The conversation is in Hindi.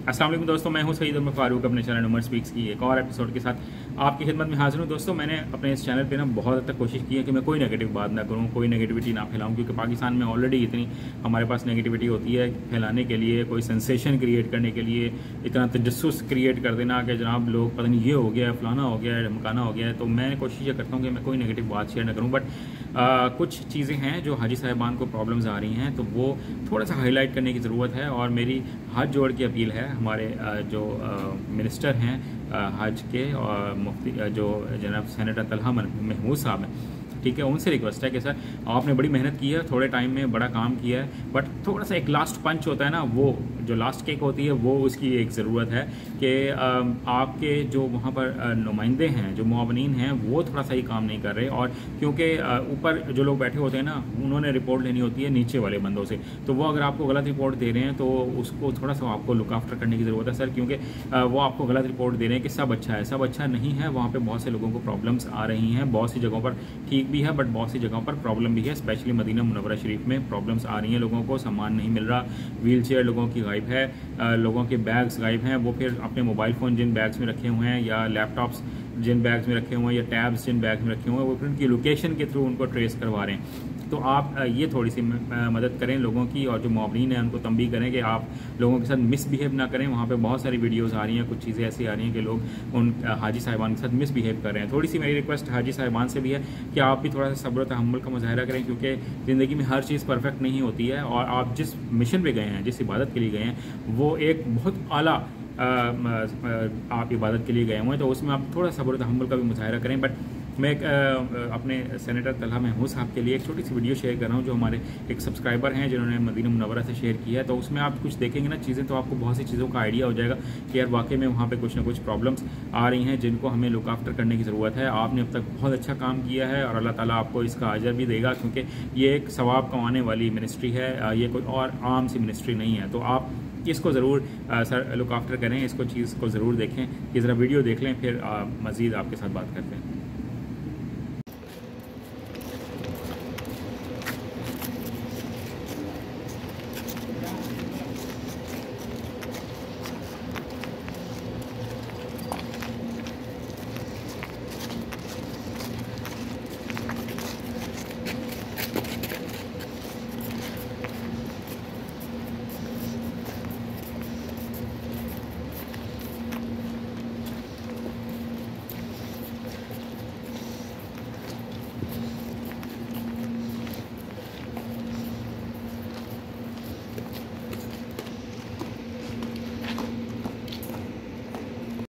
अस्सलाम वालेकुम दोस्तों, मैं हूं सईद उमर फारूक अपने चैनल उमर स्पीक्स की एक और एपिसोड के साथ आपकी खिदमत में हाजिर हूं। दोस्तों, मैंने अपने इस चैनल पे ना बहुत हद तक कोशिश की है कि मैं कोई नेगेटिव बात ना करूं, कोई नेगेटिविटी ना फैलाऊं, क्योंकि पाकिस्तान में ऑलरेडी इतनी हमारे पास नेगेटिविटी होती है फैलाने के लिए, कोई सेंसेशन क्रिएट करने के लिए, इतना तजस्सुस क्रिएट कर देना कि जनाब लोग पता नहीं ये हो गया है, फलाना हो गया है, ढमकाना हो गया है। तो मैं कोशिश ये करता हूँ कि मैं कोई नेगेटिव बात शेयर ना करूँ, बट कुछ चीज़ें हैं जो हाजी साहिबान को प्रॉब्लम्स आ रही हैं, तो वो थोड़ा सा हाईलाइट करने की ज़रूरत है। और मेरी हाथ जोड़ की अपील है हमारे जो मिनिस्टर हैं हज के और मुफ्ती जो जनाब सेनेटर तलहा महमूद साहब हैं, ठीक है, उनसे रिक्वेस्ट है कि सर आपने बड़ी मेहनत की है, थोड़े टाइम में बड़ा काम किया है, बट थोड़ा सा एक लास्ट पंच होता है ना, वो जो लास्ट केक होती है वो उसकी एक ज़रूरत है कि आपके जो वहाँ पर नुमाइंदे हैं, जो मुआवनीन हैं, वो थोड़ा सा ही काम नहीं कर रहे। और क्योंकि ऊपर जो लोग बैठे होते हैं ना, उन्होंने रिपोर्ट लेनी होती है नीचे वाले बंदों से, तो वो अगर आपको गलत रिपोर्ट दे रहे हैं तो उसको थोड़ा सा आपको लुक आफ्टर करने की ज़रूरत है सर, क्योंकि वो आपको गलत रिपोर्ट दे रहे हैं कि सब अच्छा है। सब अच्छा नहीं है, वहाँ पर बहुत से लोगों को प्रॉब्लम्स आ रही हैं, बहुत सी जगहों पर ठीक भी है बट बहुत सी जगहों पर प्रॉब्लम भी है। स्पेशली मदीना मुनव्वरा शरीफ में प्रॉब्लम्स आ रही हैं, लोगों को सामान नहीं मिल रहा, व्हील चेयर लोगों की गायब है, लोगों के बैग्स गायब हैं, वो फिर अपने मोबाइल फ़ोन जिन बैग्स में रखे हुए हैं या लैपटॉप्स जिन बैग्स में रखे हुए हैं या टैब्स जिन बैग्स में रखे हुए हैं, वो फिर उनकी लोकेशन के थ्रू उनको ट्रेस करवा रहे हैं। तो आप ये थोड़ी सी मदद करें लोगों की, और जो मुआवनीन हैं उनको तंबीह करें कि आप लोगों के साथ मिसबिहेव ना करें। वहाँ पे बहुत सारी वीडियोस आ रही हैं, कुछ चीज़ें ऐसी आ रही हैं कि लोग उन हाजी साहिबान के साथ मिसबिहेव कर रहे हैं। थोड़ी सी मेरी रिक्वेस्ट हाजी साहिबान से भी है कि आप भी थोड़ा सा सब्र और तहम्मुल का मुजाहरा करें, क्योंकि ज़िंदगी में हर चीज़ परफेक्ट नहीं होती है, और आप जिस मिशन पे गए हैं, जिस इबादत के लिए गए हैं, वो एक बहुत आला आप इबादत के लिए गए हुए हैं, तो उसमें आप थोड़ा सब्र और तहम्मुल का भी मुजाहरा करें। बट मैं अपने सेनेटर तलहा महमूद साहब के लिए एक छोटी सी वीडियो शेयर कर रहा हूँ, जो हमारे एक सब्सक्राइबर हैं जिन्होंने मदीना मुनव्वरा से शेयर किया है। तो उसमें आप कुछ देखेंगे ना चीज़ें, तो आपको बहुत सी चीज़ों का आइडिया हो जाएगा कि यार वाकई में वहाँ पे कुछ ना कुछ प्रॉब्लम्स आ रही हैं जिनको हमें लुक आफ्टर करने की ज़रूरत है। आपने अब तक बहुत अच्छा काम किया है और अल्लाह ताला आपको इसका अजर भी देगा, क्योंकि ये एक सवाब कमाने वाली मिनिस्ट्री है, ये कोई और आम सी मिनिस्ट्री नहीं है। तो आप इसको ज़रूर सर लुक आफ्टर करें, इसको चीज़ को ज़रूर देखें, ये ज़रा वीडियो देख लें, फिर मज़ीद आपके साथ बात करते हैं।